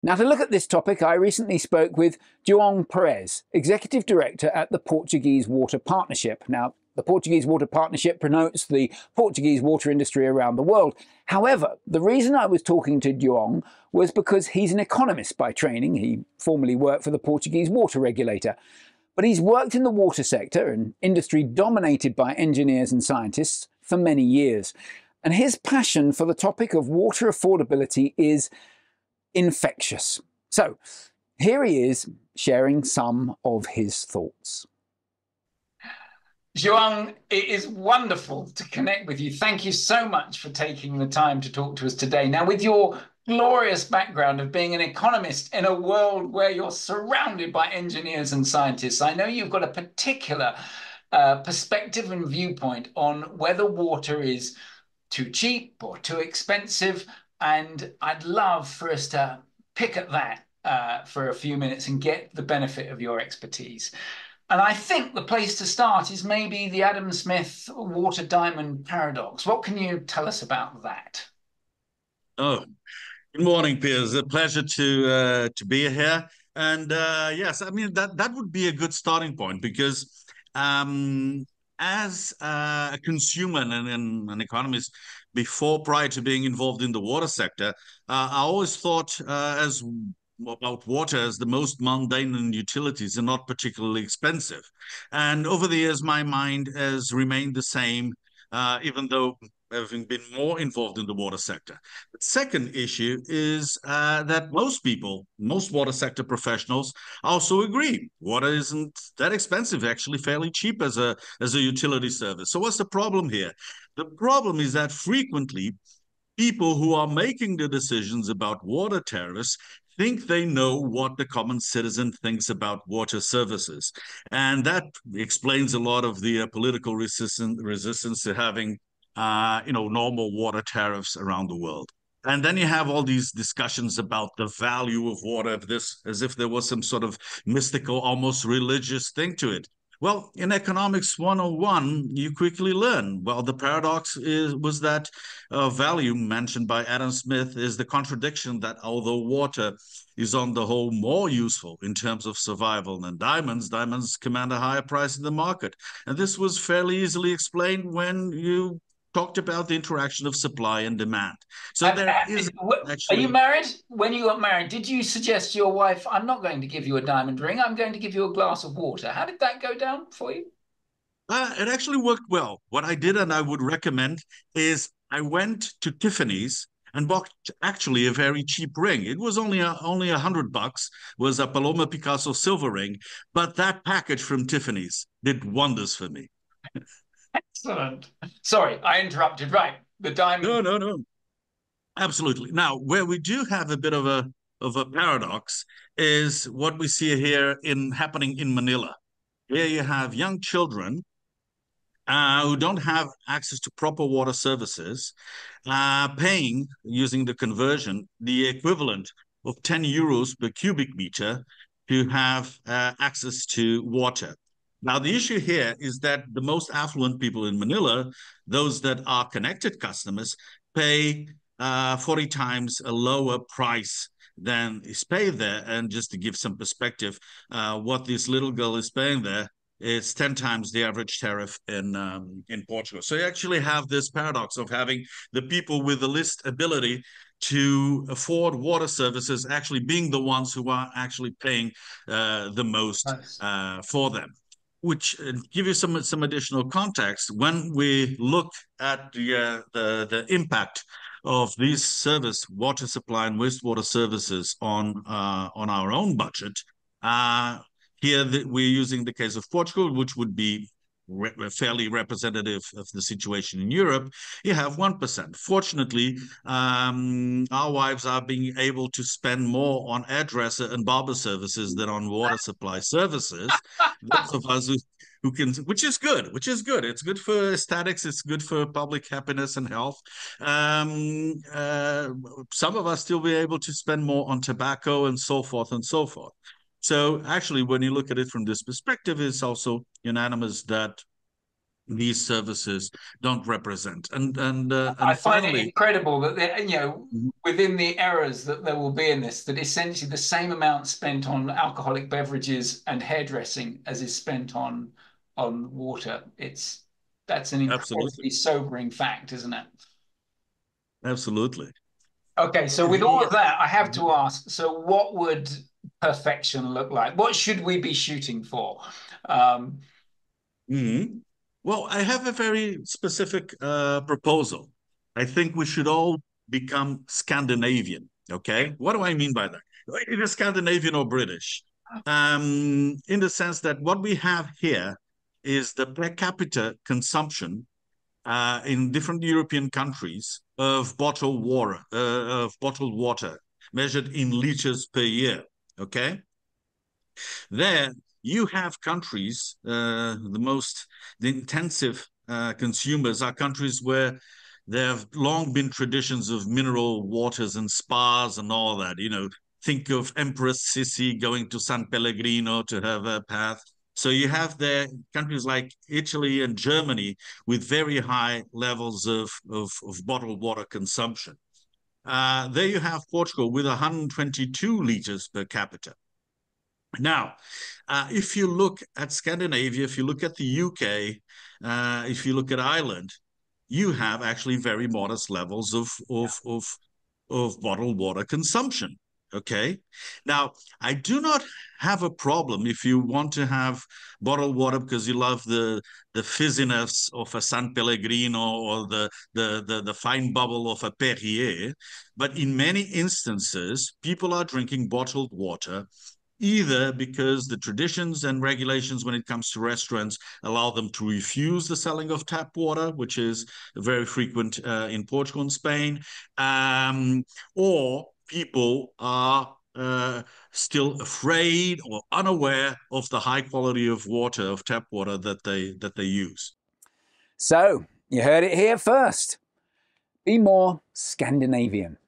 Now, to look at this topic, I recently spoke with João Pires, Executive Director at the Portuguese Water Partnership. Now, the Portuguese Water Partnership promotes the Portuguese water industry around the world. However, the reason I was talking to João was because he's an economist by training. He formerly worked for the Portuguese water regulator. But he's worked in the water sector, an industry dominated by engineers and scientists, for many years. And his passion for the topic of water affordability is infectious. So here he is sharing some of his thoughts. João, it is wonderful to connect with you. Thank you so much for taking the time to talk to us today. Now, with your glorious background of being an economist in a world where you're surrounded by engineers and scientists, I know you've got a particular perspective and viewpoint on whether water is too cheap or too expensive. And I'd love for us to pick at that for a few minutes and get the benefit of your expertise. And I think the place to start is maybe the Adam Smith water diamond paradox. What can you tell us about that? Oh, good morning, Piers. A pleasure to be here. And yes, I mean, that would be a good starting point because as a consumer and an economist, prior to being involved in the water sector, I always thought about water as the most mundane in utilities and not particularly expensive. And over the years, my mind has remained the same, even though having been more involved in the water sector. The second issue is that most water sector professionals also agree water isn't that expensive, actually fairly cheap as a utility service. So what's the problem here? The problem is that frequently people who are making the decisions about water tariffs think they know what the common citizen thinks about water services. And that explains a lot of the political resistance to having normal water tariffs around the world. And then you have all these discussions about the value of water, as if there was some sort of mystical, almost religious thing to it. Well, in Economics 101, you quickly learn, well, the paradox was that value mentioned by Adam Smith is the contradiction that although water is on the whole more useful in terms of survival than diamonds command a higher price in the market. And this was fairly easily explained when you talked about the interaction of supply and demand. So there is actually... Are you married? When you got married, did you suggest to your wife, I'm not going to give you a diamond ring, I'm going to give you a glass of water? How did that go down for you? It actually worked well. What I did, and I would recommend, is I went to Tiffany's and bought actually a very cheap ring. It was only $100, was a Paloma Picasso silver ring, but that package from Tiffany's did wonders for me. Excellent. Sorry, I interrupted. Right, the diamond. No. Absolutely. Now, where we do have a bit of a paradox is what we see here happening in Manila. Here you have young children who don't have access to proper water services, paying, using the conversion, the equivalent of 10 euros per cubic meter to have access to water. Now, the issue here is that the most affluent people in Manila, those that are connected customers, pay 40 times a lower price than is paid there. And just to give some perspective, what this little girl is paying there is 10 times the average tariff in Portugal. So you actually have this paradox of having the people with the least ability to afford water services actually being the ones who are actually paying the most for them. Which give you some additional context. When we look at the impact of these water supply and wastewater services on our own budget, here we're using the case of Portugal, which would be fairly representative of the situation in Europe. You have 1%. Fortunately, our wives are being able to spend more on hairdresser and barber services than on water supply services. Those of us who can, which is good. It's good for aesthetics. It's good for public happiness and health. Some of us still be able to spend more on tobacco and so forth and so forth. So actually, when you look at it from this perspective, it's also unanimous that these services don't represent. And I find finally, it incredible that Mhm. within the errors that there will be in this, that essentially the same amount spent on alcoholic beverages and hairdressing as is spent on water. That's an Absolutely, incredibly sobering fact, isn't it? absolutely. Okay, so with all The of that, I have to ask, so what would perfection look like? What should we be shooting for? Um, Mhm. Well, I have a very specific proposal. I think we should all become Scandinavian. Okay, what do I mean by that? Either Scandinavian or British, in the sense that what we have here is the per capita consumption in different European countries of bottled water measured in liters per year. Okay, there you have countries, the intensive consumers are countries where there have long been traditions of mineral waters and spas and all that. You know, think of Empress Sissi going to San Pellegrino to have a bath. So you have there countries like Italy and Germany with very high levels of bottled water consumption. There you have Portugal with 122 liters per capita. Now, if you look at Scandinavia, if you look at the UK, if you look at Ireland, you have actually very modest levels of bottled water consumption. Okay. Now, I do not have a problem if you want to have bottled water because you love the fizziness of a San Pellegrino or the fine bubble of a Perrier. But in many instances, people are drinking bottled water either because the traditions and regulations when it comes to restaurants allow them to refuse the selling of tap water, which is very frequent in Portugal and Spain, or people are still afraid or unaware of the high quality of water, of tap water that they use. So, you heard it here first. Be more Scandinavian.